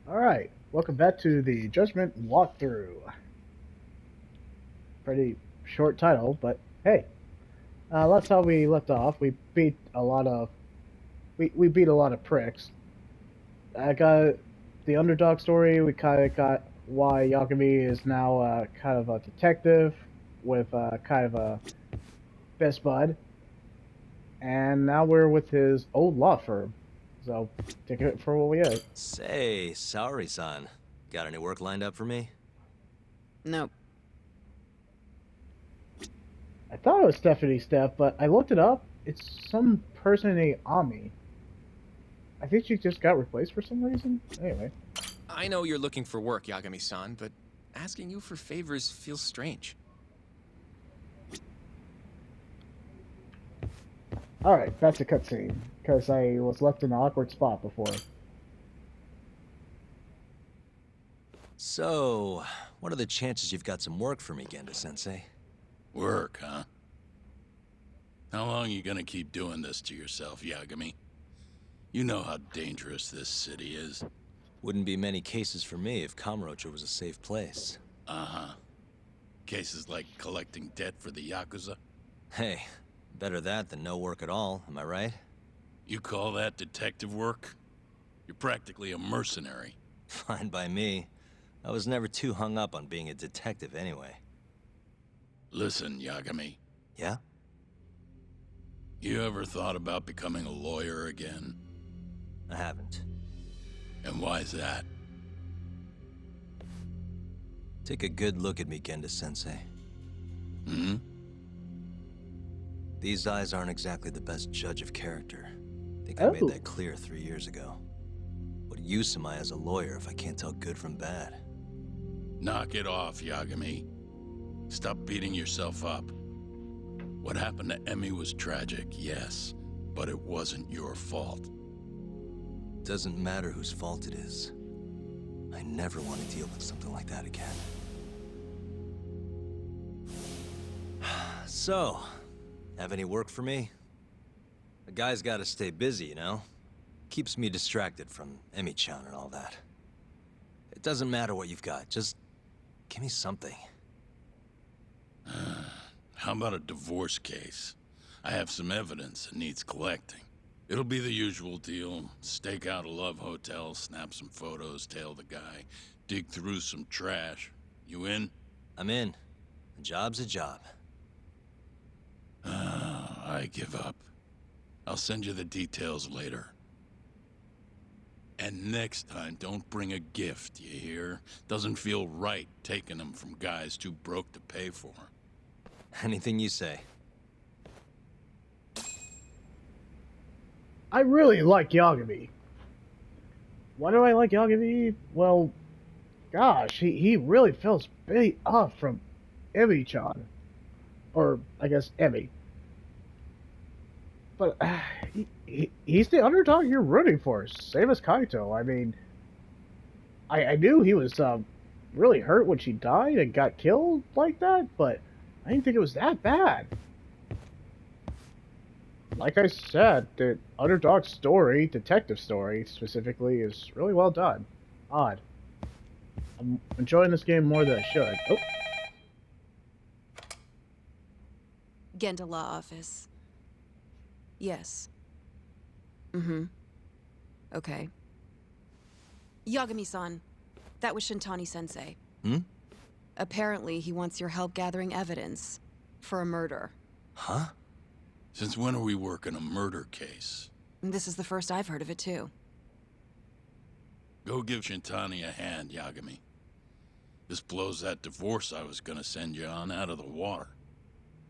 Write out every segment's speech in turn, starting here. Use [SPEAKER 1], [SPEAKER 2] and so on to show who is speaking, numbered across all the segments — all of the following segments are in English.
[SPEAKER 1] Alright, welcome back to the Judgment Walkthrough. Pretty short title, but hey. That's how we left off. We beat a lot of pricks. I got the underdog story. We kind of got why Yagami is now kind of a detective with kind of a best bud. And now we're with his old law firm. So, take it for what we get.
[SPEAKER 2] Say, Saori-san, got any work lined up for me?
[SPEAKER 3] Nope.
[SPEAKER 1] I thought it was Stephanie Steph, but I looked it up. It's some person named Ami. I think she just got replaced for some reason. Anyway.
[SPEAKER 4] I know you're looking for work, Yagami-san, but asking you for favors feels strange.
[SPEAKER 1] Alright, that's a cutscene. Because I was left in an awkward spot before.
[SPEAKER 2] So, what are the chances you've got some work for me, Genda-sensei?
[SPEAKER 5] Work, huh? How long you gonna keep doing this to yourself, Yagami? You know how dangerous this city is.
[SPEAKER 2] Wouldn't be many cases for me if Kamurocho was a safe place.
[SPEAKER 5] Uh-huh. Cases like collecting debt for the Yakuza?
[SPEAKER 2] Hey, better that than no work at all, am I right?
[SPEAKER 5] You call that detective work? You're practically a mercenary.
[SPEAKER 2] Fine by me. I was never too hung up on being a detective anyway.
[SPEAKER 5] Listen, Yagami.
[SPEAKER 2] Yeah?
[SPEAKER 5] You ever thought about becoming a lawyer again?
[SPEAKER 2] I haven't.
[SPEAKER 5] And why's that?
[SPEAKER 2] Take a good look at me, Genda-sensei.
[SPEAKER 5] Hmm?
[SPEAKER 2] These eyes aren't exactly the best judge of character. I think I
[SPEAKER 1] Oh.
[SPEAKER 2] made that clear 3 years ago. What use am I as a lawyer if I can't tell good from bad?
[SPEAKER 5] Knock it off, Yagami. Stop beating yourself up. What happened to Emmy was tragic, yes, but it wasn't your fault.
[SPEAKER 2] Doesn't matter whose fault it is. I never want to deal with something like that again. So, have any work for me? A guy's gotta stay busy, you know? Keeps me distracted from Emmy-chan and all that. It doesn't matter what you've got, just give me something.
[SPEAKER 5] How about a divorce case? I have some evidence that needs collecting. It'll be the usual deal. Stake out a love hotel, snap some photos, tail the guy, dig through some trash. You in?
[SPEAKER 2] I'm in. A job's a job.
[SPEAKER 5] I give up. I'll send you the details later. And next time, don't bring a gift, you hear? Doesn't feel right taking them from guys too broke to pay for.
[SPEAKER 2] Anything you say.
[SPEAKER 1] I really like Yagami. Why do I like Yagami? Well, gosh, he really feels beat up from Emmy-chan. Or, I guess, Emmy. But he's the underdog you're rooting for, same as Kaito. I mean, I knew he was really hurt when she died and got killed like that, but I didn't think it was that bad. Like I said, the underdog story, detective story specifically, is really well done. Odd. I'm enjoying this game more than I should. Oh,
[SPEAKER 3] Genda Law Office. Yes. Mm-hmm. Okay. Yagami-san, that was Shintani-sensei.
[SPEAKER 2] Hmm?
[SPEAKER 3] Apparently, he wants your help gathering evidence for a murder.
[SPEAKER 2] Huh?
[SPEAKER 5] Since when are we working a murder case?
[SPEAKER 3] This is the first I've heard of it, too.
[SPEAKER 5] Go give Shintani a hand, Yagami. This blows that divorce I was gonna send you on out of the water.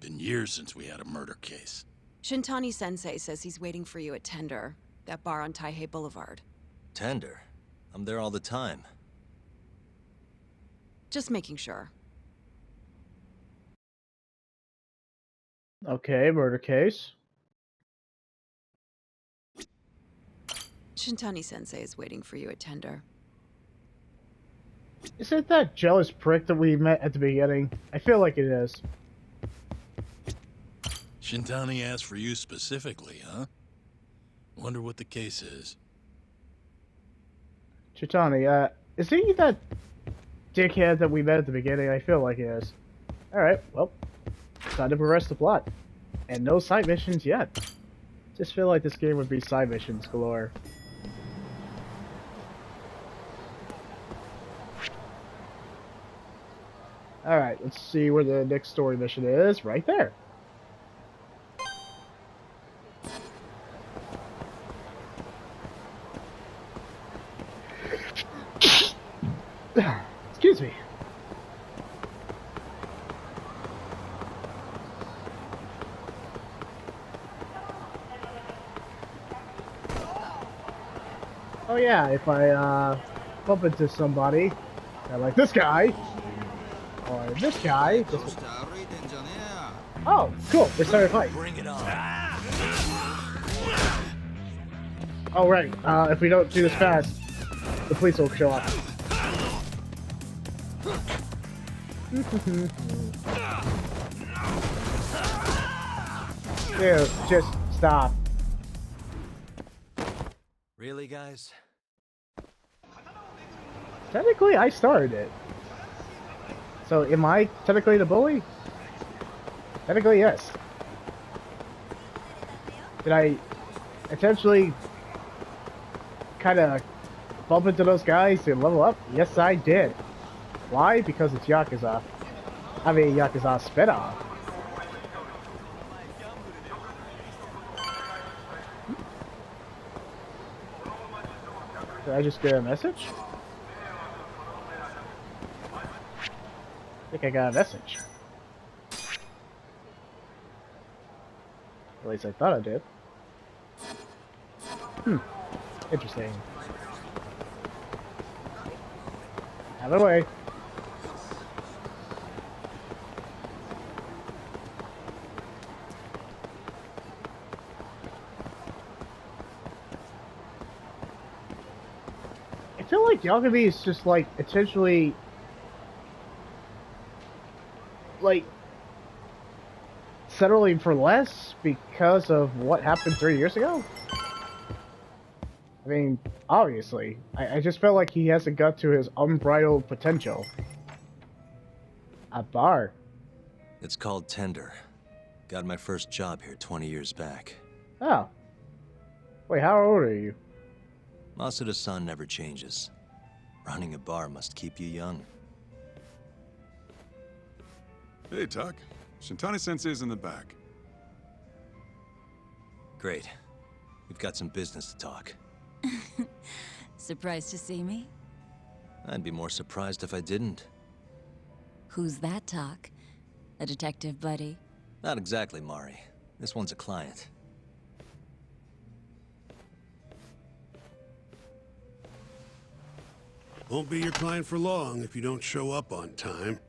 [SPEAKER 5] Been years since we had a murder case.
[SPEAKER 3] Shintani-sensei says he's waiting for you at Tender, that bar on Taihei Boulevard.
[SPEAKER 2] Tender. I'm there all the time.
[SPEAKER 3] Just making sure.
[SPEAKER 1] okay, murder case.
[SPEAKER 3] Shintani-sensei is waiting for you at Tender.
[SPEAKER 1] Is it that jealous prick that we met at the beginning? I feel like it is.
[SPEAKER 5] Shintani asked for you specifically, huh? Wonder what the case is.
[SPEAKER 1] Chitani, is he that dickhead that we met at the beginning? I feel like he is. Alright, well, time to progress the plot. And no side missions yet. Just feel like this game would be side missions galore. Alright, let's see where the next story mission is. Right there. Excuse me. Oh yeah, if I bump into somebody, like this guy, or this guy. Oh, cool. We're starting a fight.
[SPEAKER 2] Bring it on.
[SPEAKER 1] Oh, right. If we don't do this fast, the police will show up. Dude, just stop.
[SPEAKER 2] Really, guys?
[SPEAKER 1] Technically, I started it. So, am I technically the bully? Technically, yes. Did I intentionally kind of bump into those guys to level up? Yes, I did. Why? Because it's Yakuza. I mean, Yakuza spin-off. Did I just get a message? I think I got a message. At least I thought I did. Interesting. Out of the way. I feel like Yagami is just like essentially like settling for less because of what happened 3 years ago? I mean, obviously. I just felt like he hasn't got to his unbridled potential. A bar.
[SPEAKER 2] It's called Tender. Got my first job here 20 years back.
[SPEAKER 1] Oh. Wait, how old are you?
[SPEAKER 2] Masuda-san never changes. Running a bar must keep you young.
[SPEAKER 6] Hey, Tuck. Shintani-sensei's in the back.
[SPEAKER 2] Great. We've got some business to talk.
[SPEAKER 7] Surprised to see me?
[SPEAKER 2] I'd be more surprised if I didn't.
[SPEAKER 7] Who's that, Talk? A detective buddy?
[SPEAKER 2] Not exactly, Mari. This one's a client.
[SPEAKER 8] Won't be your client for long if you don't show up on time.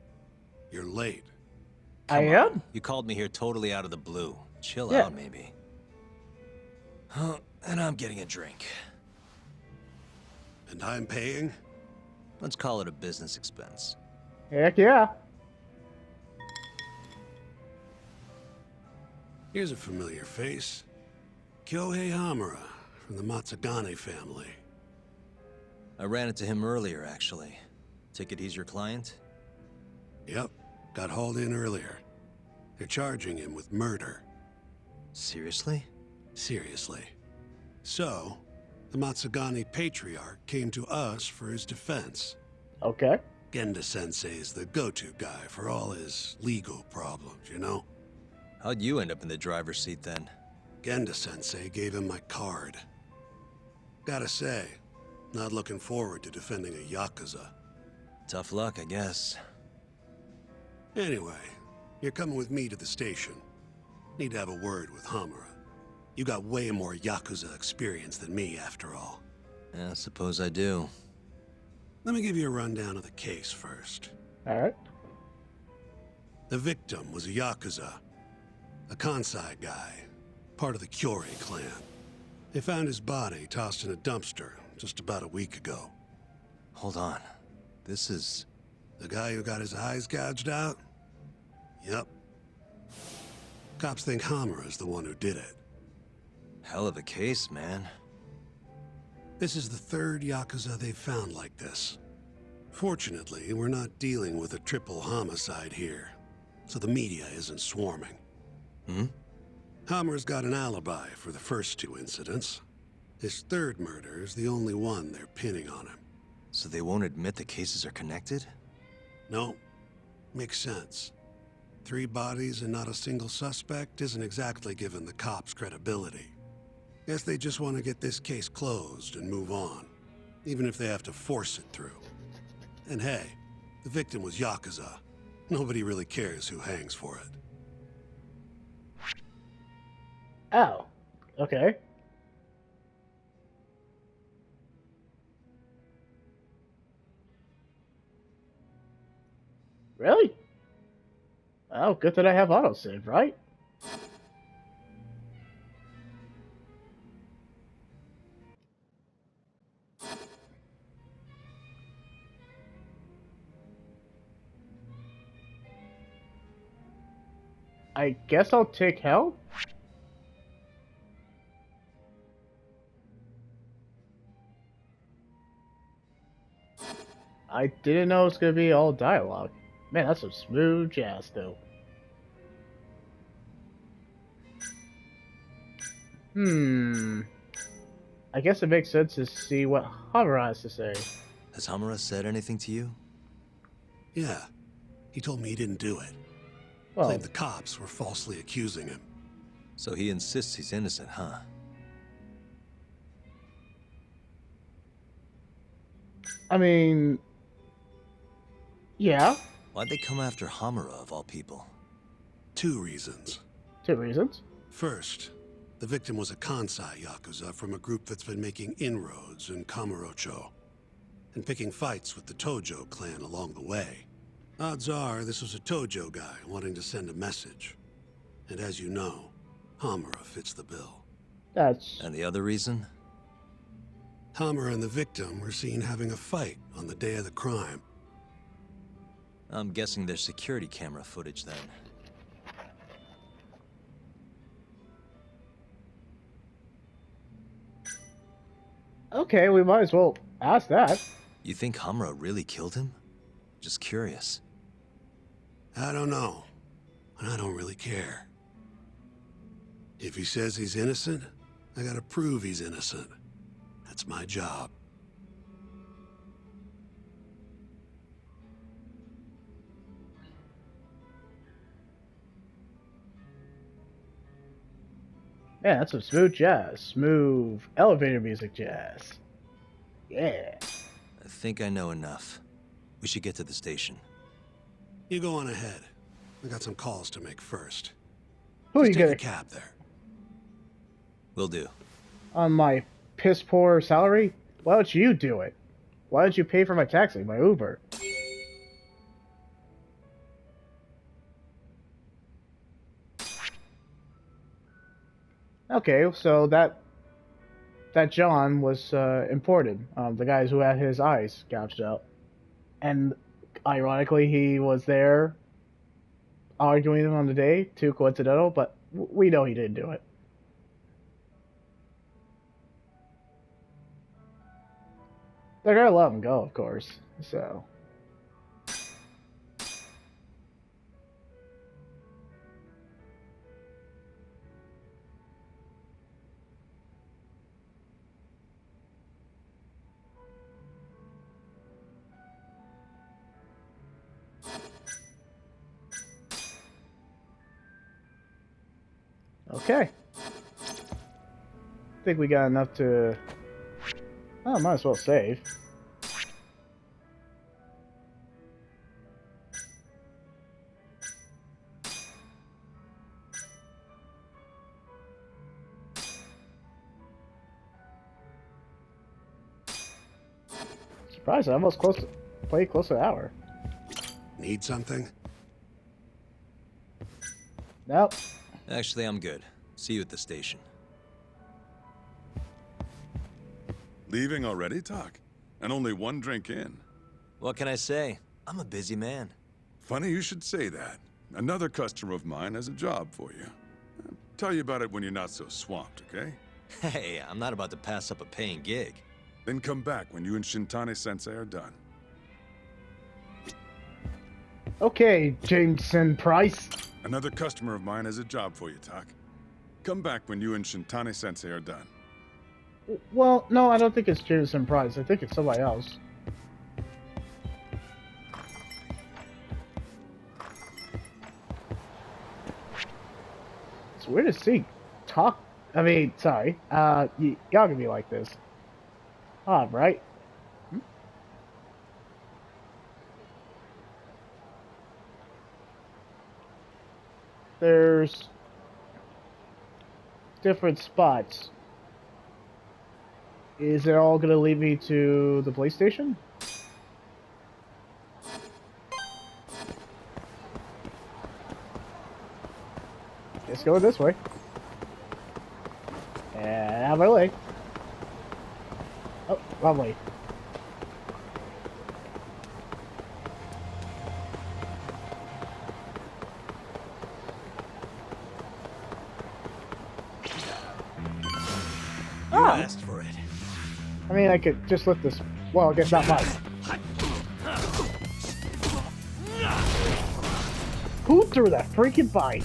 [SPEAKER 8] You're late.
[SPEAKER 1] I am?
[SPEAKER 2] You called me here totally out of the blue. Chill
[SPEAKER 1] Yeah.
[SPEAKER 2] out, maybe. And I'm getting a drink.
[SPEAKER 8] And I'm paying?
[SPEAKER 2] Let's call it a business expense.
[SPEAKER 1] Heck yeah.
[SPEAKER 8] Here's a familiar face. Kyohei Hamura from the Matsugane family.
[SPEAKER 2] I ran into him earlier, actually. Take it he's your client?
[SPEAKER 8] Yep, got hauled in earlier. They're charging him with murder.
[SPEAKER 2] Seriously?
[SPEAKER 8] Seriously. So, the Matsugane patriarch came to us for his defense.
[SPEAKER 1] Okay.
[SPEAKER 8] Genda-sensei's the go-to guy for all his legal problems, you know?
[SPEAKER 2] How'd you end up in the driver's seat then?
[SPEAKER 8] Genda-sensei gave him my card. Gotta say, not looking forward to defending a Yakuza.
[SPEAKER 2] Tough luck, I guess.
[SPEAKER 8] Anyway, you're coming with me to the station. Need to have a word with Hamura. You got way more Yakuza experience than me, after all.
[SPEAKER 2] Yeah, I suppose I do.
[SPEAKER 8] Let me give you a rundown of the case first.
[SPEAKER 1] Alright.
[SPEAKER 8] The victim was a Yakuza. A Kansai guy. Part of the Kyorei clan. They found his body tossed in a dumpster just about a week ago.
[SPEAKER 2] Hold on. This is...
[SPEAKER 8] The guy who got his eyes gouged out? Yep. Cops think Hamura is the one who did it.
[SPEAKER 2] hell of a case, man.
[SPEAKER 8] This is the third Yakuza they've found like this. Fortunately, we're not dealing with a triple homicide here, so the media isn't swarming.
[SPEAKER 2] Hmm?
[SPEAKER 8] Hammer's got an alibi for the first two incidents. His third murder is the only one they're pinning on him.
[SPEAKER 2] So they won't admit the cases are connected?
[SPEAKER 8] No, makes sense. 3 bodies and not a single suspect isn't exactly giving the cops credibility. Guess they just want to get this case closed and move on, even if they have to force it through. And hey, the victim was Yakuza. Nobody really cares who hangs for it.
[SPEAKER 1] Oh, okay. Really? Oh, good that I have autosave, right? I guess I'll take help? I didn't know it was gonna be all dialogue. Man, that's some smooth jazz, though. I guess it makes sense to see what Hamura has to say.
[SPEAKER 2] Has Hamura said anything to you?
[SPEAKER 8] Yeah, he told me he didn't do it.
[SPEAKER 1] Well,
[SPEAKER 8] Claimed the cops were falsely accusing him.
[SPEAKER 2] So he insists he's innocent, huh?
[SPEAKER 1] I mean... yeah,
[SPEAKER 2] Why'd they come after Hamura, of all people?
[SPEAKER 8] 2 reasons.
[SPEAKER 1] 2 reasons.
[SPEAKER 8] First, the victim was a Kansai Yakuza from a group that's been making inroads in Kamurocho, and picking fights with the Tojo clan along the way. Odds are this was a Tojo guy wanting to send a message. And as you know, Hamura fits the bill.
[SPEAKER 1] That's...
[SPEAKER 2] And the other reason?
[SPEAKER 8] Hamura and the victim were seen having a fight on the day of the crime.
[SPEAKER 2] I'm guessing there's security camera footage then.
[SPEAKER 1] okay, we might as well ask that.
[SPEAKER 2] You think Hamura really killed him? Just curious.
[SPEAKER 8] I don't know, and I don't really care. If he says he's innocent, I gotta prove he's innocent. That's my job.
[SPEAKER 1] Man, that's some smooth jazz. Smooth elevator music jazz. Yeah.
[SPEAKER 2] I think I know enough. We should get to the station.
[SPEAKER 8] You go on ahead. I got some calls to make first.
[SPEAKER 1] Who are you
[SPEAKER 8] Just take
[SPEAKER 1] gonna...
[SPEAKER 8] a cab there.
[SPEAKER 2] Will do.
[SPEAKER 1] on my piss poor salary? Why don't you do it? Why don't you pay for my taxi, my Uber? Okay, so that John was imported. The guys who had his eyes gouged out, and ironically, he was there arguing on the day. Too coincidental, but we know he didn't do it. They're gonna let him go, of course. So. Okay. I think we got enough to... oh, might as well save. Surprised, I almost played close to an hour.
[SPEAKER 8] Need something?
[SPEAKER 1] Nope.
[SPEAKER 2] Actually, I'm good. See you at the station.
[SPEAKER 6] Leaving already, Talk? And only one drink in.
[SPEAKER 2] What can I say? I'm a busy man.
[SPEAKER 6] Funny you should say that. Another customer of mine has a job for you. I'll tell you about it when you're not so swamped, okay?
[SPEAKER 2] Hey, I'm not about to pass up a paying gig.
[SPEAKER 6] Then come back when you and Shintani-sensei are done.
[SPEAKER 1] Okay, Jameson Price.
[SPEAKER 6] Another customer of mine has a job for you, Tak. Come back when you and Shintani-sensei are done.
[SPEAKER 1] Well, no, I don't think it's Jameson Price. I think it's somebody else. It's weird to see talk. I mean, sorry. Y'all can be like this. Odd, right? There's different spots. Is it all gonna lead me to the police station? Let's go this way. And out of my way. Oh, wrong way.
[SPEAKER 2] You asked for it.
[SPEAKER 1] I mean, I could just lift this. Well, I guess not much. Who threw that freaking bite?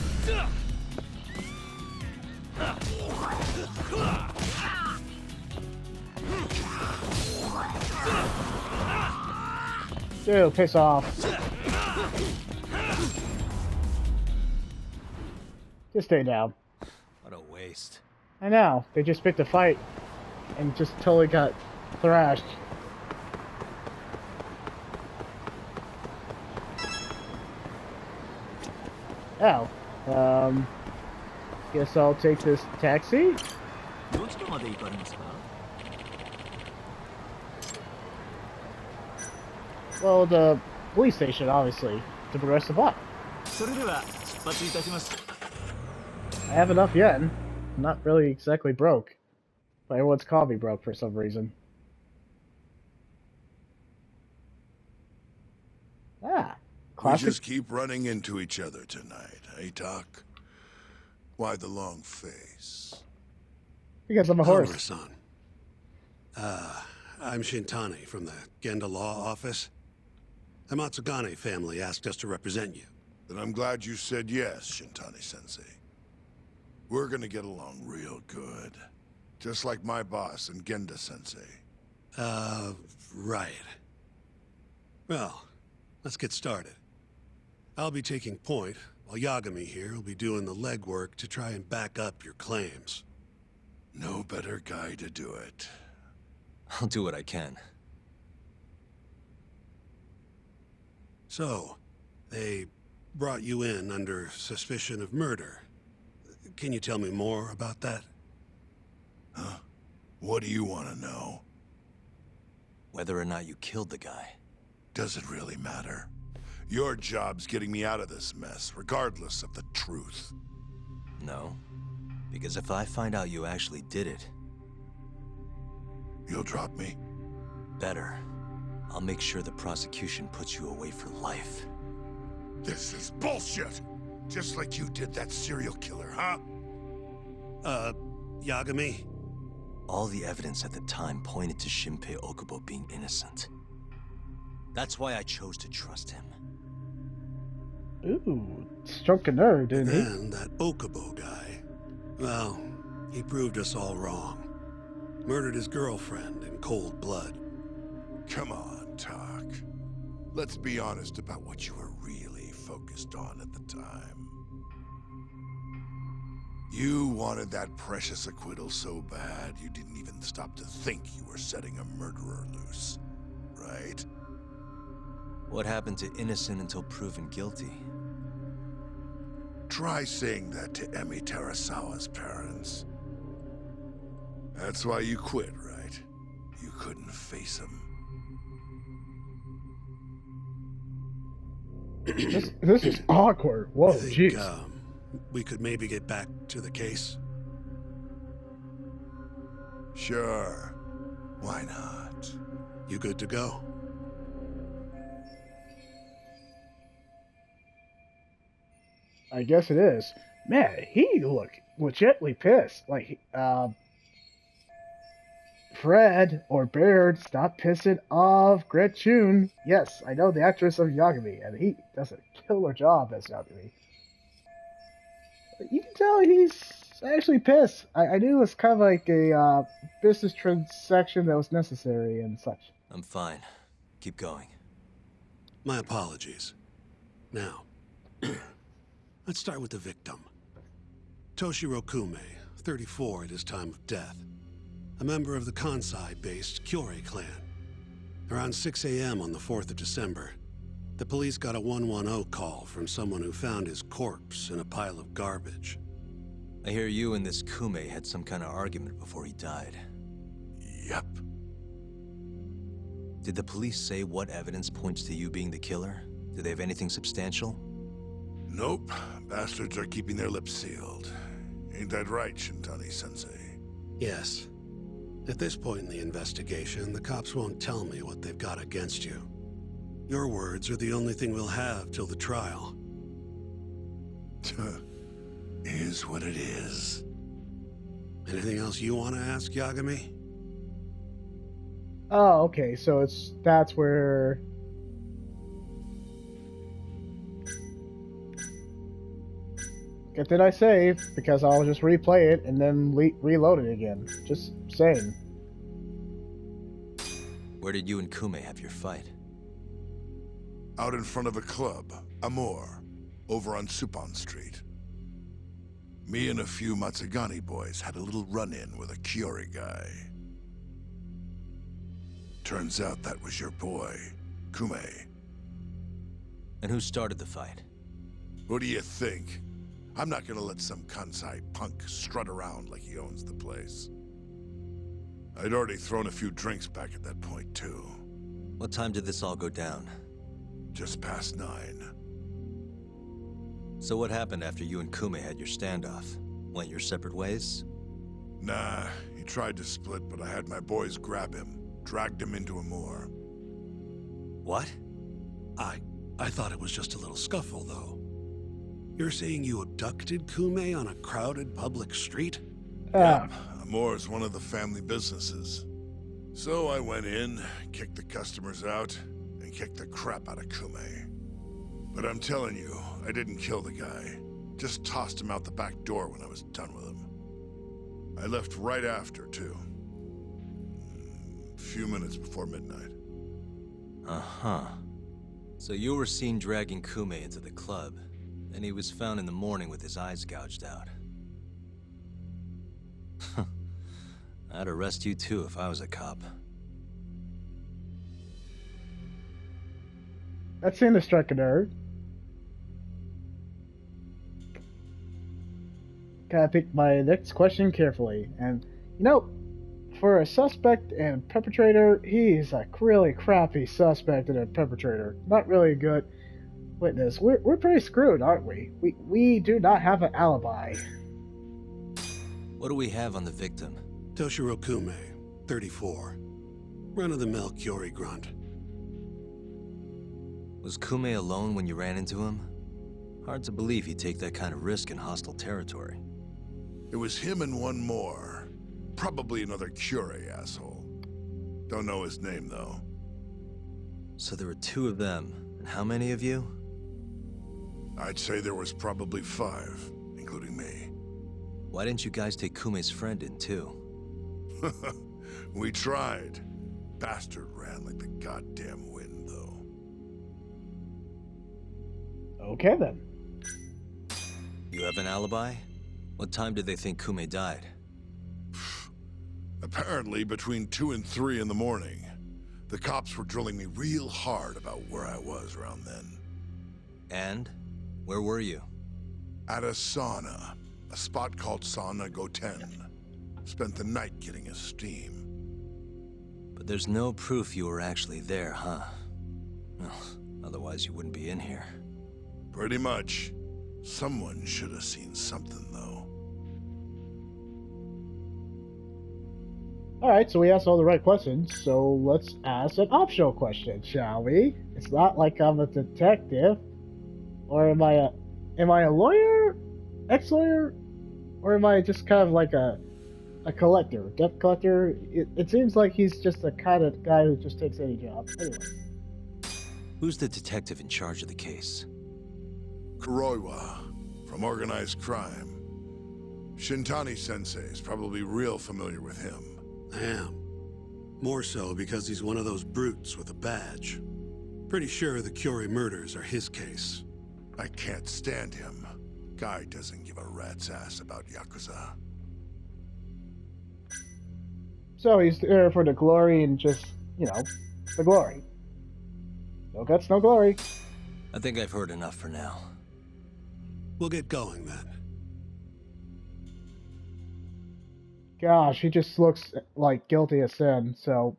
[SPEAKER 1] Dude, piss off. Just stay down.
[SPEAKER 2] What a waste.
[SPEAKER 1] I know. They just picked a fight and just totally got thrashed. Oh. Guess I'll take this taxi. Well, the police station, obviously, to progress the plot. I have enough yen. I'm not really exactly broke. But everyone's called me broke for some reason. Ah,
[SPEAKER 9] We
[SPEAKER 1] classic.
[SPEAKER 9] just keep running into each other tonight, eh, Tak? Why the long face?
[SPEAKER 1] Because I'm a horse.
[SPEAKER 8] Homer-san. I'm Shintani from the Genda Law Office. The Matsugane family asked us to represent you.
[SPEAKER 9] Then I'm glad you said yes, Shintani-sensei. We're gonna get along real good. Just like my boss and Genda-sensei.
[SPEAKER 8] Right. Well, let's get started. I'll be taking point, while Yagami here will be doing the legwork to try and back up your claims.
[SPEAKER 9] No better guy to do it.
[SPEAKER 2] I'll do what I can.
[SPEAKER 8] So, they brought you in under suspicion of murder. Can you tell me more about that?
[SPEAKER 9] Huh? What do you want to know?
[SPEAKER 2] Whether or not you killed the guy.
[SPEAKER 9] Does it really matter? Your job's getting me out of this mess, regardless of the truth.
[SPEAKER 2] No. Because if I find out you actually did it...
[SPEAKER 9] You'll drop me?
[SPEAKER 2] Better. I'll make sure the prosecution puts you away for life.
[SPEAKER 9] This is bullshit! Just like you did that serial killer, huh?
[SPEAKER 8] Yagami?
[SPEAKER 2] All the evidence at the time pointed to Shinpei Okubo being innocent. That's why I chose to trust him.
[SPEAKER 1] Ooh, struck a nerve, didn't he?
[SPEAKER 8] And that Okubo guy. Well, he proved us all wrong. Murdered his girlfriend in cold blood.
[SPEAKER 9] Come on, Tak. Let's be honest about what you were really focused on at the time. You wanted that precious acquittal so bad, you didn't even stop to think you were setting a murderer loose. Right?
[SPEAKER 2] What happened to innocent until proven guilty?
[SPEAKER 9] Try saying that to Emi Terasawa's parents. That's why you quit, right? You couldn't face him.
[SPEAKER 1] This is awkward. Whoa,
[SPEAKER 8] You think,
[SPEAKER 1] jeez.
[SPEAKER 8] we could maybe get back to the case?
[SPEAKER 9] Sure. Why not?
[SPEAKER 8] You good to go?
[SPEAKER 1] I guess it is. Man, he looked legitimately pissed. Like, Fred, or Baird, stop pissing off Gretchen. Yes, I know the actress of Yagami, and he does a killer job as Yagami. You can tell he's actually pissed. I knew it was kind of like a business transaction that was necessary and such.
[SPEAKER 2] I'm fine. Keep going.
[SPEAKER 8] My apologies. Now, let's start with the victim. Toshiro Kume, 34 at his time of death. A member of the Kansai-based Kyorei clan. Around 6 a.m. on the 4th of December, the police got a 110 call from someone who found his corpse in a pile of garbage.
[SPEAKER 2] I hear you and this Kume had some kind of argument before he died.
[SPEAKER 9] Yep.
[SPEAKER 2] Did the police say what evidence points to you being the killer? Do they have anything substantial?
[SPEAKER 9] Nope. Bastards are keeping their lips sealed. Ain't that right, Shintani-sensei?
[SPEAKER 8] Yes. At this point in the investigation, the cops won't tell me what they've got against you. Your words are the only thing we'll have till the trial.
[SPEAKER 9] Is what it is.
[SPEAKER 8] Anything else you want to ask, Yagami?
[SPEAKER 1] Oh, okay, so that's where... What did I save? Because I'll just replay it and then reload it again. Just saying.
[SPEAKER 2] Where did you and Kume have your fight?
[SPEAKER 9] Out in front of a club, Amor, over on Supon Street. Me and a few Matsugani boys had a little run-in with a Kyorei guy. Turns out that was your boy, Kume.
[SPEAKER 2] And who started the fight?
[SPEAKER 9] What do you think? I'm not gonna let some Kansai punk strut around like he owns the place. I'd already thrown a few drinks back at that point, too.
[SPEAKER 2] What time did this all go down?
[SPEAKER 9] Just past 9.
[SPEAKER 2] So what happened after you and Kume had your standoff? Went your separate ways?
[SPEAKER 9] Nah, he tried to split, but I had my boys grab him, dragged him into Amor.
[SPEAKER 2] What?
[SPEAKER 8] I thought it was just a little scuffle, though. You're saying you abducted Kume on a crowded public street?
[SPEAKER 9] Amor's one of the family businesses. So I went in, kicked the customers out, and kicked the crap out of Kume. But I'm telling you, I didn't kill the guy. Just tossed him out the back door when I was done with him. I left right after, too. A few minutes before midnight.
[SPEAKER 2] Uh-huh. So you were seen dragging Kume into the club, and he was found in the morning with his eyes gouged out. I'd arrest you too if I was a cop.
[SPEAKER 1] That seemed to strike a nerve. Gotta pick my next question carefully. And, you know, for a suspect and perpetrator, he's a really crappy suspect and a perpetrator. Not really a good witness. We're pretty screwed, aren't we? We do not have an alibi.
[SPEAKER 2] What do we have on the victim?
[SPEAKER 8] Toshiro Kume, 34. Run-of-the-mill Kyorei grunt.
[SPEAKER 2] Was Kume alone when you ran into him? Hard to believe he'd take that kind of risk in hostile territory.
[SPEAKER 9] It was him and one more. Probably another Kyorei asshole. Don't know his name, though.
[SPEAKER 2] So there were 2 of them. And how many of you?
[SPEAKER 9] I'd say there was probably 5, including me.
[SPEAKER 2] Why didn't you guys take Kume's friend in, too?
[SPEAKER 9] We tried. Bastard ran like the goddamn wind, though.
[SPEAKER 1] Okay, then.
[SPEAKER 2] You have an alibi? What time did they think Kume died?
[SPEAKER 9] Apparently between 2 and 3 in the morning. The cops were drilling me real hard about where I was around then.
[SPEAKER 2] And? Where were you?
[SPEAKER 9] At a sauna. A spot called Sauna Goten. Spent the night getting a steam.
[SPEAKER 2] But there's no proof you were actually there, huh? Well, otherwise you wouldn't be in here.
[SPEAKER 9] Pretty much. Someone should have seen something, though.
[SPEAKER 1] Alright, so we asked all the right questions, so let's ask an optional question, shall we? It's not like I'm a detective. Or am I a lawyer? Ex-lawyer? Or am I just kind of like a a collector, debt collector. It seems like he's just the kind of guy who just takes any job. Anyway.
[SPEAKER 2] Who's the detective in charge of the case?
[SPEAKER 9] Kuroiwa, from organized crime. Shintani-sensei is probably real familiar with him.
[SPEAKER 8] I am. More so because he's one of those brutes with a badge. Pretty sure the Curie murders are his case.
[SPEAKER 9] I can't stand him. Guy doesn't give a rat's ass about Yakuza.
[SPEAKER 1] So he's there for the glory and just, you know, the glory. No guts, no glory.
[SPEAKER 2] I think I've heard enough for now.
[SPEAKER 8] We'll get going then.
[SPEAKER 1] Gosh, he just looks like guilty as sin, so...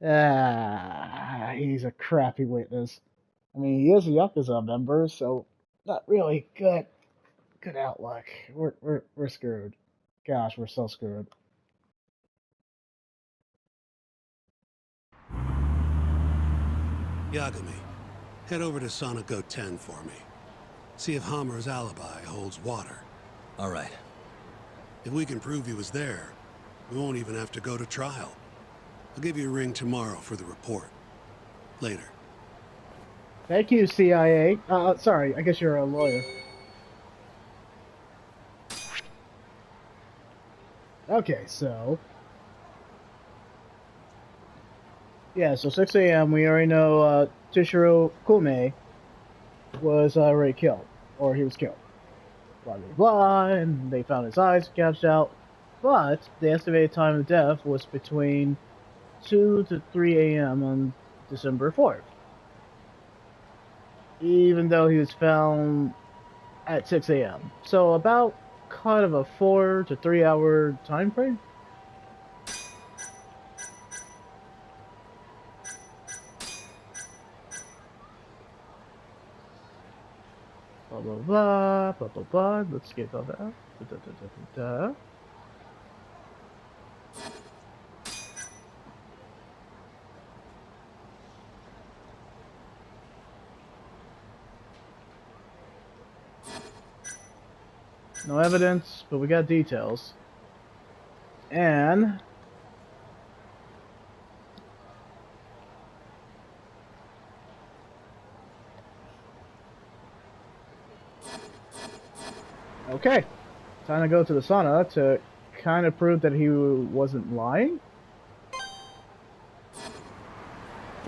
[SPEAKER 1] he's a crappy witness. I mean, he is a Yakuza member, so not really good outlook. We're screwed. Gosh, we're so screwed.
[SPEAKER 8] Yagami, head over to Sonico 10 for me. See if Hammer's alibi holds water.
[SPEAKER 2] All right.
[SPEAKER 8] If we can prove he was there, we won't even have to go to trial. I'll give you a ring tomorrow for the report. Later.
[SPEAKER 1] Thank you, CIA. Sorry, I guess you're a lawyer. Okay, so... yeah, so 6 a.m. we already know Toshiro Kume was already killed. Or he was killed. Blah, blah, blah, and they found his eyes gouged out. But the estimated time of death was between 2 to 3 a.m. on December 4th. Even though he was found at 6 a.m. So about kind of a 4 to 3 hour time frame. Blah blah blah blah blah blah. Let's get all that. Da, da, da, da, da. No evidence, but we got details. And okay, time to go to the sauna to kind of prove that he wasn't lying.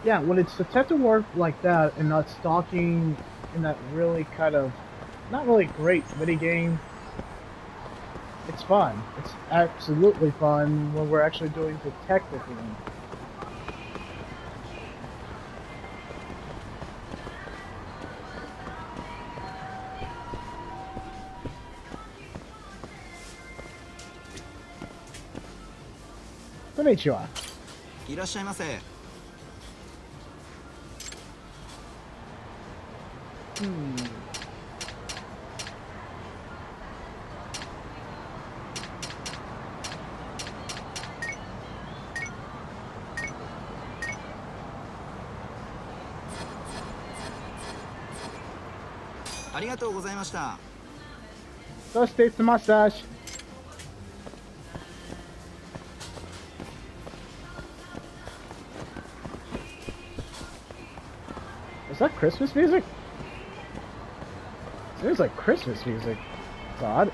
[SPEAKER 1] Yeah, when it's detective work like that and not stalking in that really kind of not really great minigame, it's fun. It's absolutely fun when we're actually doing detective things. Konnichiwa.
[SPEAKER 10] いらっしゃいませ。ありがとうございました。
[SPEAKER 1] そしてスマッシャージ。Is that Christmas music? Seems like Christmas music. It's odd.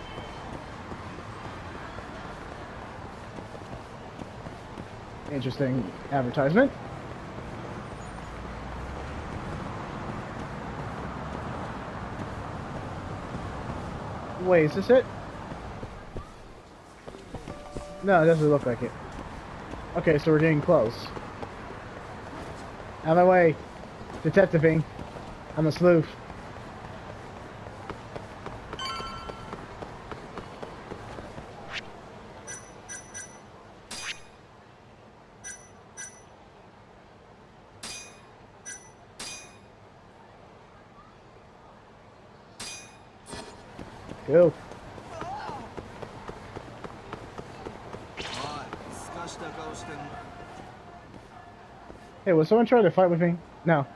[SPEAKER 1] Interesting advertisement. Wait, is this it? No, it doesn't look like it. Okay, so we're getting close. Out of my way. Detectiving. I'm a sleuth. Go. Hey, was someone trying to fight with me? No.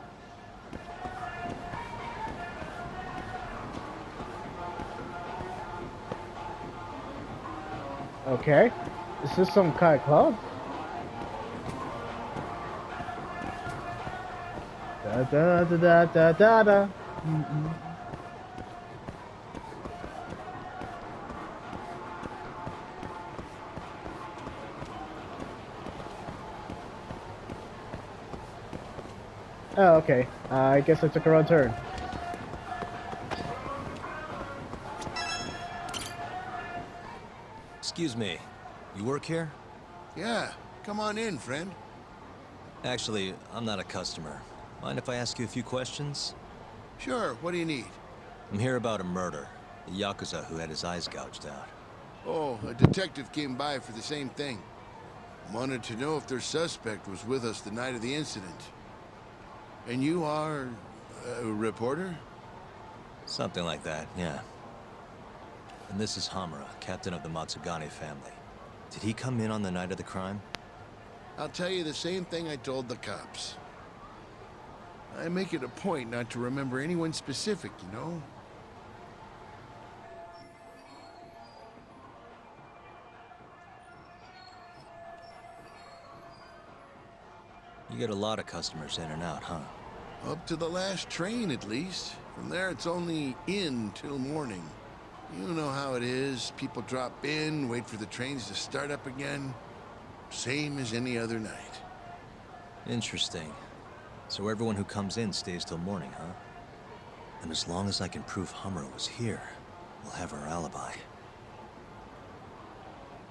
[SPEAKER 1] Okay. Is this some kind of club? Da da da da da da da. Oh, okay. I guess I took a wrong turn.
[SPEAKER 2] Excuse me, you work here?
[SPEAKER 9] Yeah, come on in, friend.
[SPEAKER 2] Actually, I'm not a customer. Mind if I ask you a few questions?
[SPEAKER 9] Sure, what do you need?
[SPEAKER 2] I'm here about a murder. A Yakuza who had his eyes gouged out.
[SPEAKER 9] Oh, a detective came by for the same thing. Wanted to know if their suspect was with us the night of the incident. And you are a reporter?
[SPEAKER 2] Something like that, yeah. And this is Hamura, captain of the Matsugane family. Did he come in on the night of the crime?
[SPEAKER 9] I'll tell you the same thing I told the cops. I make it a point not to remember anyone specific, you know?
[SPEAKER 2] You get a lot of customers in and out, huh?
[SPEAKER 9] Up to the last train, at least. From there, it's only in till morning. You know how it is. People drop in, wait for the trains to start up again. Same as any other night.
[SPEAKER 2] Interesting. So everyone who comes in stays till morning, huh? And as long as I can prove Hamura was here, we'll have our alibi.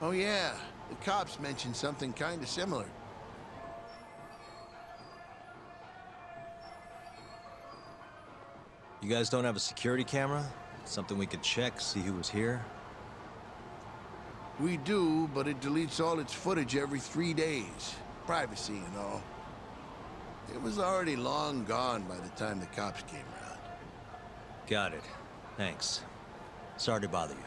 [SPEAKER 9] Oh yeah, the cops mentioned something kind of similar.
[SPEAKER 2] You guys don't have a security camera? Something we could check, see who was here?
[SPEAKER 9] We do, but it deletes all its footage every 3 days. Privacy and all. It was already long gone by the time the cops came around.
[SPEAKER 2] Got it. Thanks. Sorry to bother you.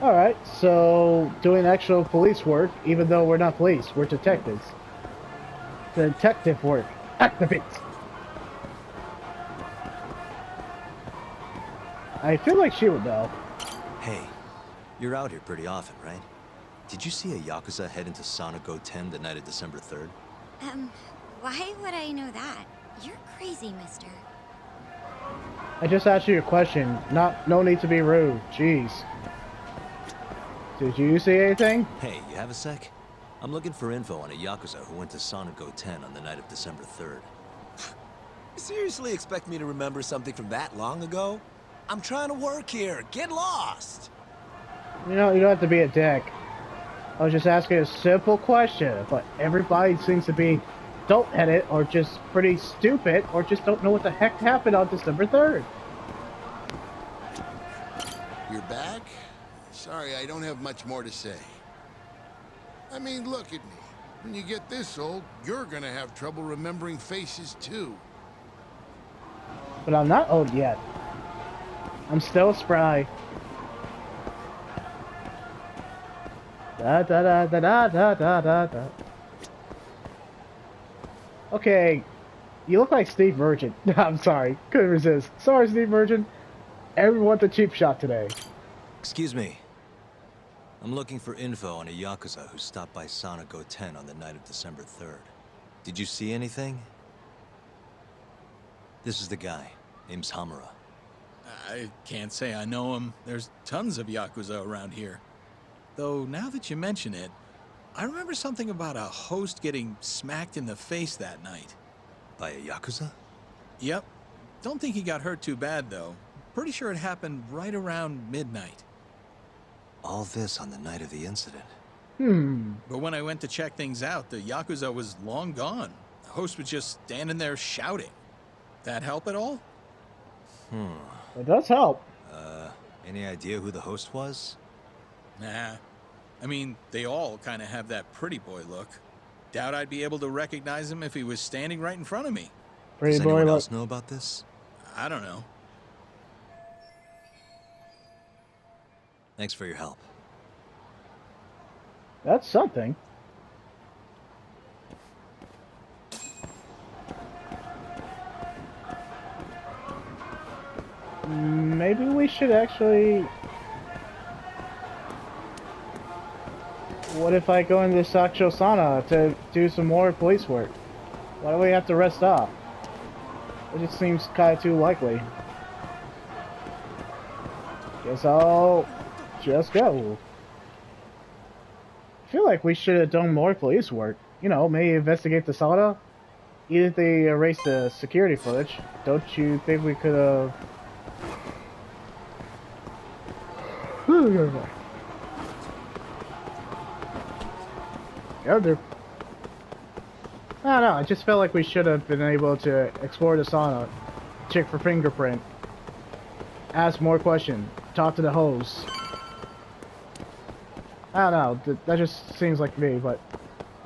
[SPEAKER 1] Alright, so doing actual police work, even though we're not police, we're detectives. Detective work. Activate! I feel like she would know.
[SPEAKER 2] Hey, you're out here pretty often, right? Did you see a Yakuza head into Sonic 10 the night of December 3rd?
[SPEAKER 11] Why would I know that? You're crazy, mister.
[SPEAKER 1] I just asked you a question. No need to be rude. Jeez. Did you see anything?
[SPEAKER 2] Hey, you have a sec? I'm looking for info on a Yakuza who went to Sonic 10 on the night of December 3rd.
[SPEAKER 12] You seriously expect me to remember something from that long ago? I'm trying to work here. Get lost!
[SPEAKER 1] You know, you don't have to be a dick. I was just asking a simple question, but everybody seems to be dope-headed or just pretty stupid or just don't know what the heck happened on December 3rd.
[SPEAKER 9] You're back? Sorry, I don't have much more to say. I mean, look at me. When you get this old, you're gonna have trouble remembering faces, too.
[SPEAKER 1] But I'm not old yet. I'm still spry. Da da da da da da da da da. Okay, you look like Steve Merchant. I'm sorry, couldn't resist. Sorry, Steve Merchant. Everyone wants a cheap shot today.
[SPEAKER 2] Excuse me. I'm looking for info on a Yakuza who stopped by Sonic 10 on the night of December 3rd. Did you see anything? This is the guy. Name's Hamura.
[SPEAKER 4] I can't say I know him. There's tons of Yakuza around here. Though, now that you mention it, I remember something about a host getting smacked in the face that night.
[SPEAKER 2] By a Yakuza?
[SPEAKER 4] Yep. Don't think he got hurt too bad, though. Pretty sure it happened right around midnight.
[SPEAKER 2] All this on the night of the incident.
[SPEAKER 4] But when I went to check things out, the Yakuza was long gone. The host was just standing there shouting. That help at all?
[SPEAKER 1] It does help.
[SPEAKER 2] Any idea who the host was?
[SPEAKER 4] Nah. I mean, they all kind of have that pretty boy look. Doubt I'd be able to recognize him if he was standing right in front of me.
[SPEAKER 1] Pretty
[SPEAKER 2] Does
[SPEAKER 1] boy
[SPEAKER 2] anyone
[SPEAKER 1] look.
[SPEAKER 2] else know about this?
[SPEAKER 4] I don't know.
[SPEAKER 2] Thanks for your help.
[SPEAKER 1] That's something. Maybe we should actually... What if I go into this actual sauna to do some more police work? Why do we have to rest off? It just seems kind of too likely. Guess I'll just go. I feel like we should have done more police work. You know, maybe investigate the sauna. Even if they erased the security footage, don't you think we could have... Yeah, they're... I don't know, I just felt like we should have been able to explore the sauna, check for fingerprint, ask more questions, talk to the host. I don't know, that just seems like me, but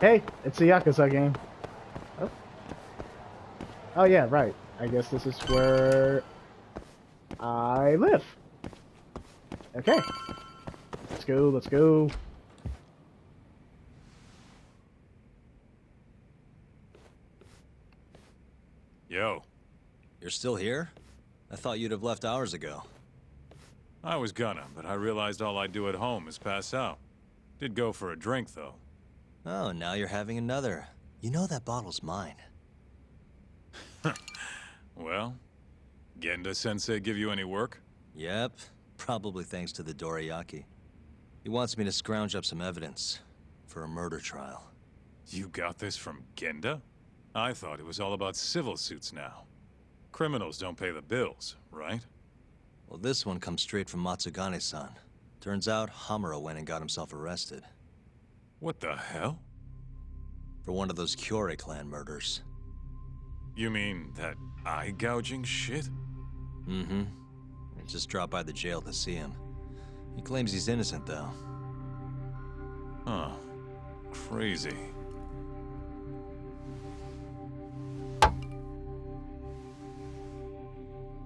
[SPEAKER 1] hey, it's a Yakuza game. Oh. Oh yeah, right. I guess this is where I live. Okay. Let's go, let's go.
[SPEAKER 13] Yo.
[SPEAKER 2] You're still here? I thought you'd have left hours ago.
[SPEAKER 13] I was gonna, but I realized all I do at home is pass out. Did go for a drink, though.
[SPEAKER 2] Oh, now you're having another. You know that bottle's mine.
[SPEAKER 13] Well, Genda-sensei give you any work?
[SPEAKER 2] Yep, probably thanks to the Dorayaki. He wants me to scrounge up some evidence for a murder trial.
[SPEAKER 13] You got this from Genda? I thought it was all about civil suits now. Criminals don't pay the bills, right?
[SPEAKER 2] Well, this one comes straight from Matsugane-san. Turns out Hamura went and got himself arrested.
[SPEAKER 13] What the hell?
[SPEAKER 2] For one of those Kyorei clan murders.
[SPEAKER 13] You mean that eye-gouging shit?
[SPEAKER 2] Mm-hmm. Just dropped by the jail to see him. He claims he's innocent, though.
[SPEAKER 13] Huh. Crazy.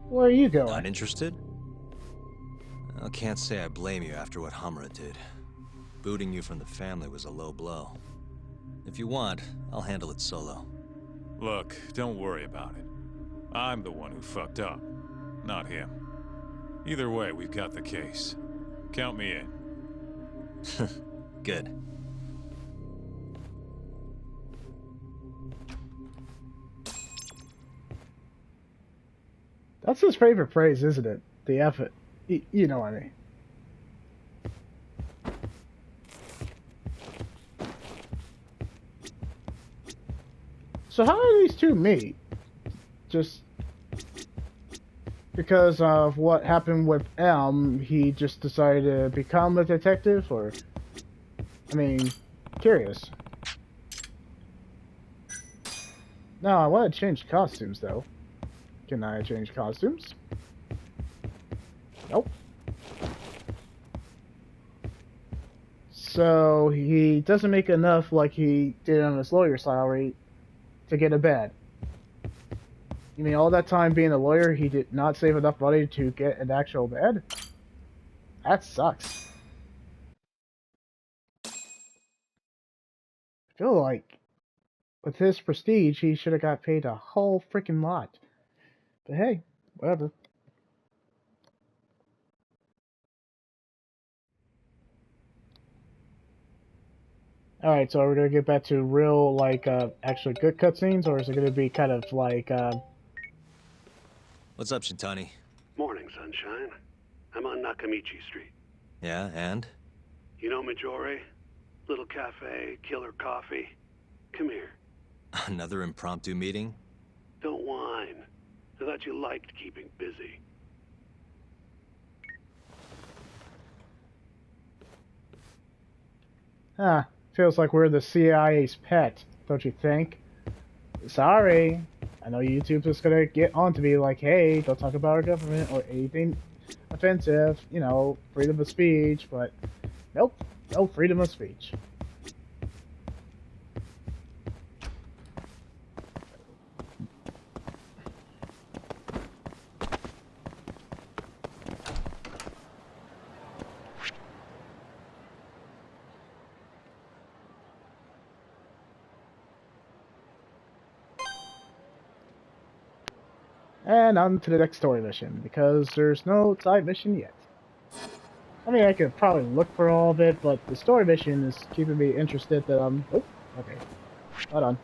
[SPEAKER 1] Where are you going?
[SPEAKER 2] Not interested? I can't say I blame you after what Hamura did. Booting you from the family was a low blow. If you want, I'll handle it solo.
[SPEAKER 13] Look, don't worry about it. I'm the one who fucked up, not him. Either way, we've got the case. Count me in.
[SPEAKER 2] Good.
[SPEAKER 1] That's his favorite phrase, isn't it? The effort. You know what I mean. So how do these two meet? Just because of what happened with M, he just decided to become a detective, or... I mean, curious. No, I want to change costumes, though. Can I change costumes? Nope. So he doesn't make enough like he did on his lawyer salary to get a bed. You mean all that time being a lawyer, he did not save enough money to get an actual bed? That sucks. I feel like with his prestige, he should have got paid a whole freaking lot. But hey, whatever. Alright, so are we gonna get back to real, like, actually good cutscenes, or is it gonna be kind of like,
[SPEAKER 2] What's up, Shintani?
[SPEAKER 8] Morning, sunshine. I'm on Nakamichi Street.
[SPEAKER 2] Yeah, and?
[SPEAKER 8] You know Majore? Little cafe, killer coffee. Come here.
[SPEAKER 2] Another impromptu meeting?
[SPEAKER 8] Don't whine. I thought you liked keeping busy.
[SPEAKER 1] feels like we're the CIA's pet, don't you think? Sorry. I know YouTube is gonna get on to me like, hey, don't talk about our government or anything offensive, you know, freedom of speech, but nope, no freedom of speech. And on to the next story mission, because there's no side mission yet. I mean, I could probably look for all of it, but the story mission is keeping me interested that I'm... Oh, okay. Hold on.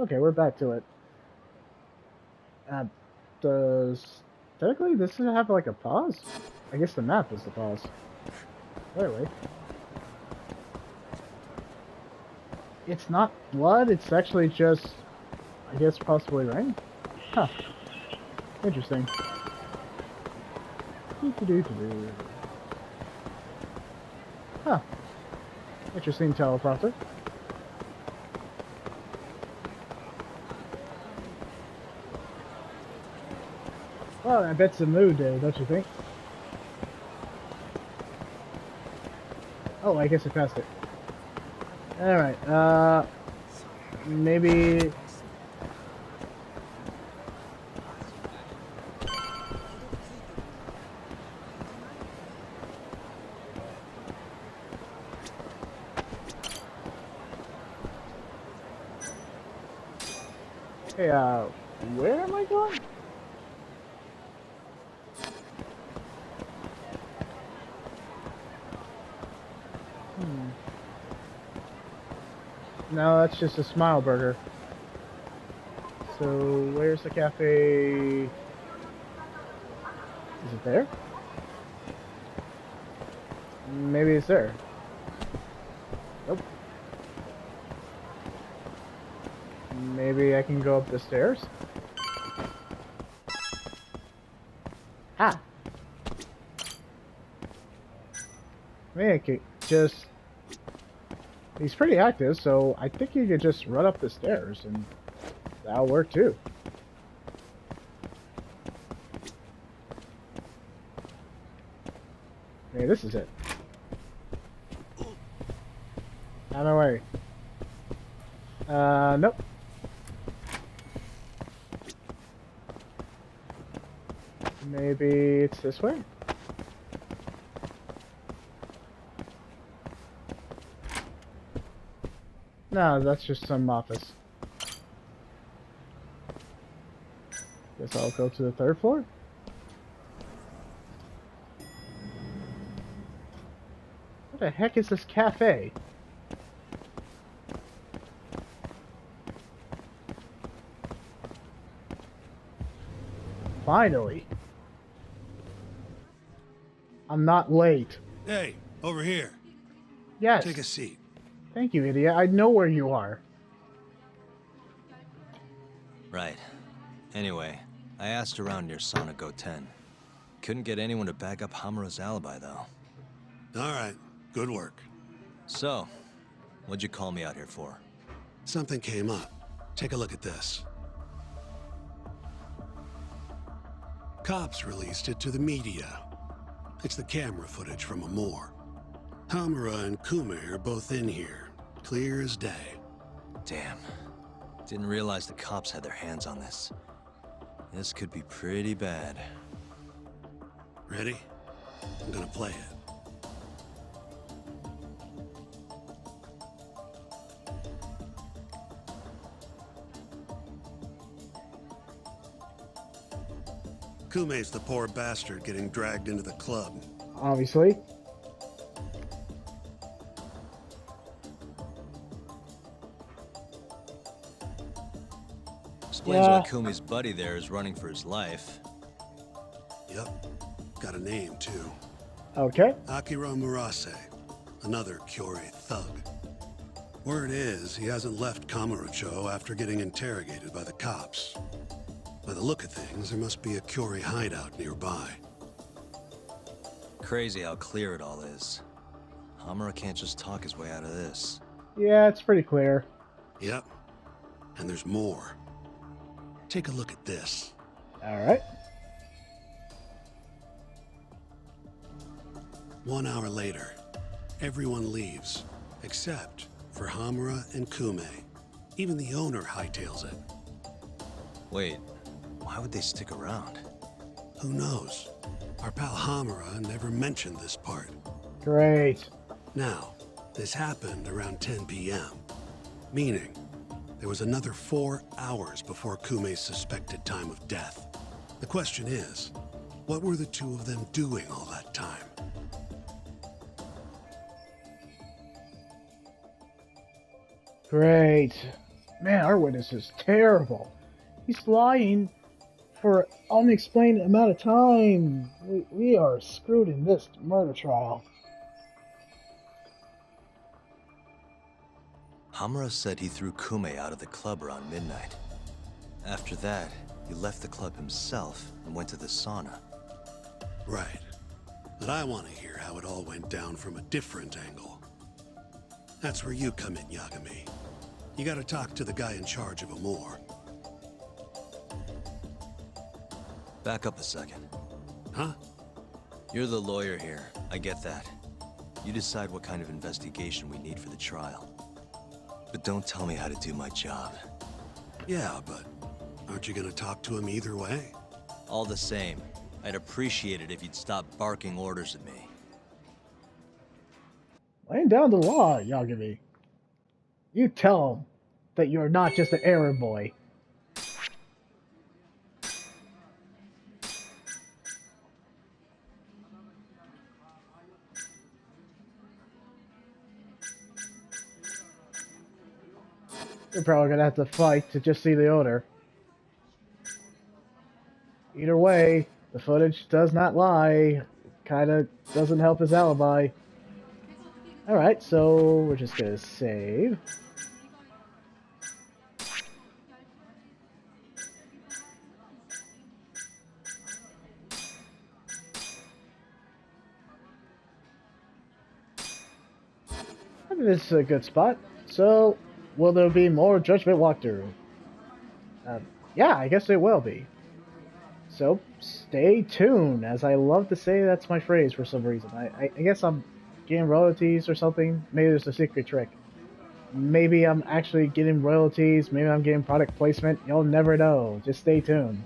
[SPEAKER 1] Okay, we're back to it. Does... Technically, this doesn't have, like, a pause? I guess the map is the pause. Anyway. It's not blood, it's actually just... I guess possibly rain? Huh. Interesting. Huh. Interesting teleprompter. Well, I bet it's a mood day, don't you think? Oh, I guess I passed it. Alright, maybe... Hey, where am I going? No, that's just a Smile Burger. So, where's the cafe? Is it there? Maybe it's there. Nope. Maybe I can go up the stairs? Ah! Maybe I could just... He's pretty active, so I think you could just run up the stairs and that'll work too. Hey, this is it. Out of the way. Nope. Maybe it's this way? No, that's just some office. Guess I'll go to the 3rd floor. What the heck is this cafe? Finally. I'm not late.
[SPEAKER 8] Hey, over here.
[SPEAKER 1] Yes.
[SPEAKER 8] Take a seat.
[SPEAKER 1] Thank you, idiot. I know where you are.
[SPEAKER 2] Right. Anyway, I asked around near Sonic 10. Couldn't get anyone to back up Hamura's alibi, though.
[SPEAKER 8] All right. Good work.
[SPEAKER 2] So, what'd you call me out here for?
[SPEAKER 8] Something came up. Take a look at this. Cops released it to the media. It's the camera footage from Amor. Hamura and Kume are both in here, clear as day.
[SPEAKER 2] Damn. Didn't realize the cops had their hands on this. This could be pretty bad.
[SPEAKER 8] Ready? I'm gonna play it. Kume's the poor bastard getting dragged into the club.
[SPEAKER 1] Obviously.
[SPEAKER 2] Explains why Kume's buddy there is running for his life.
[SPEAKER 8] Yep. Got a name, too.
[SPEAKER 1] Okay.
[SPEAKER 8] Akira Murase. Another Kyorei thug. Word is, he hasn't left Kamurocho after getting interrogated by the cops. By the look of things, there must be a Kyorei hideout nearby.
[SPEAKER 2] Crazy how clear it all is. Hamura can't just talk his way out of this.
[SPEAKER 1] Yeah, it's pretty clear.
[SPEAKER 8] Yep. And there's more. Take a look at this.
[SPEAKER 1] Alright.
[SPEAKER 8] 1 hour later, everyone leaves, except for Hamura and Kume. Even the owner hightails it.
[SPEAKER 2] Wait, why would they stick around?
[SPEAKER 8] Who knows? Our pal Hamura never mentioned this part.
[SPEAKER 1] Great.
[SPEAKER 8] Now, this happened around 10 p.m., meaning there was another 4 hours before Kume's suspected time of death. The question is, what were the two of them doing all that time?
[SPEAKER 1] Great. Man, our witness is terrible. He's lying for unexplained amount of time. We are screwed in this murder trial.
[SPEAKER 2] Hamura said he threw Kume out of the club around midnight. After that, he left the club himself and went to the sauna.
[SPEAKER 8] Right. But I want to hear how it all went down from a different angle. That's where you come in, Yagami. You gotta talk to the guy in charge of Amor.
[SPEAKER 2] Back up a second.
[SPEAKER 8] Huh?
[SPEAKER 2] You're the lawyer here. I get that. You decide what kind of investigation we need for the trial. But don't tell me how to do my job.
[SPEAKER 8] Yeah, but aren't you gonna talk to him either way?
[SPEAKER 2] All the same, I'd appreciate it if you'd stop barking orders at me.
[SPEAKER 1] Laying down the law, Yagami. You tell him that you're not just an errand boy. We're probably gonna have to fight to just see the owner. Either way, the footage does not lie. Kinda doesn't help his alibi. Alright, so we're just gonna save. I think this is a good spot. So, will there be more Judgment walkthrough? Yeah, I guess it will be. So, stay tuned, as I love to say that's my phrase for some reason. I guess I'm getting royalties or something. Maybe there's a secret trick. Maybe I'm actually getting royalties. Maybe I'm getting product placement. You'll never know. Just stay tuned.